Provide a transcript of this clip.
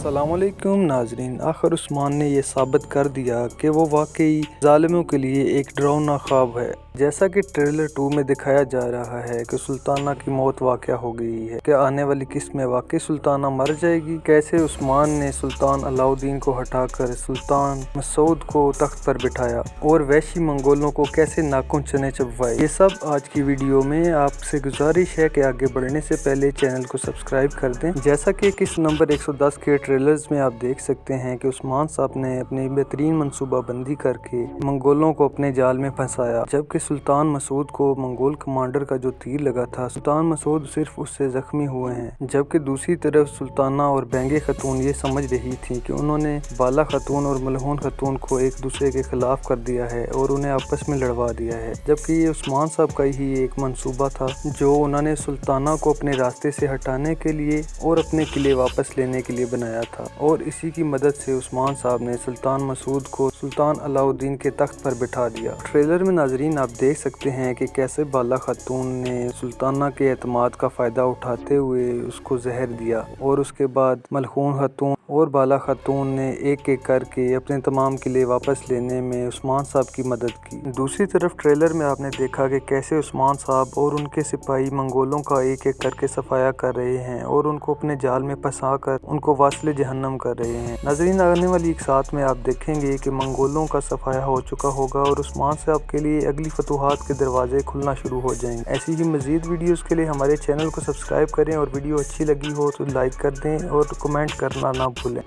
अस्सलाम वालेकुम नाजरीन। आखिर उस्मान ने यह साबित कर दिया कि वो वाकई जालिमों के लिए एक डरावना ख्वाब है। जैसा कि ट्रेलर 2 में दिखाया जा रहा है कि सुल्ताना की मौत वाक़या हो गई है। क्या आने वाली किस्त में वाकई सुल्ताना मर जाएगी? कैसे उस्मान ने सुल्तान अलाउद्दीन को हटाकर सुल्तान मसूद को तख्त पर बिठाया और वहशी मंगोलों को कैसे नाखून चने चबवाए? ये सब आज की वीडियो में। आपसे गुजारिश है कि आगे बढ़ने से पहले चैनल को सब्सक्राइब कर दें। जैसा कि किस्त नंबर 110 के ट्रेलर्स में आप देख सकते हैं कि उस्मान साहब ने अपनी बेहतरीन मनसूबाबंदी करके मंगोलों को अपने जाल में फंसाया, जबकि सुल्तान मसूद को मंगोल कमांडर का जो तीर लगा था, सुल्तान मसूद सिर्फ उससे जख्मी हुए हैं। जबकि दूसरी तरफ सुल्ताना और बेंगे खतून ये समझ रही थी कि उन्होंने बाला खतून और मलहून खतून को एक दूसरे के खिलाफ कर दिया है और उन्हें आपस में लड़वा दिया है, जबकि ये उस्मान साहब का ही एक मंसूबा था जो उन्होंने सुल्ताना को अपने रास्ते से हटाने के लिए और अपने किले वापस लेने के लिए बनाया था। और इसी की मदद से उस्मान साहब ने सुल्तान मसूद को सुल्तान अलाउद्दीन के तख्त पर बिठा दिया। ट्रेलर में नाजरीन आप देख सकते हैं कि कैसे बाला खतून ने सुल्ताना के एतमाद का फ़ायदा उठाते हुए उसको जहर दिया और उसके बाद मलहून खतून और बाला खतून ने एक एक करके अपने तमाम किले वापस लेने में उस्मान साहब की मदद की। दूसरी तरफ ट्रेलर में आपने देखा कि कैसे उस्मान साहब और उनके सिपाही मंगोलों का एक एक करके सफाया कर रहे हैं और उनको अपने जाल में फंसा कर उनको वास्ले जहन्नम कर रहे हैं। नाज़रीन, आने वाली एक साथ में आप देखेंगे कि मंगोलों का सफाया हो चुका होगा और उस्मान साहब के लिए अगली फतूहात के दरवाजे खुलना शुरू हो जाएंगे। ऐसी ही मज़ीद वीडियोज़ के लिए हमारे चैनल को सब्सक्राइब करें और वीडियो अच्छी लगी हो तो लाइक कर दें और कमेंट करना ना भूलें।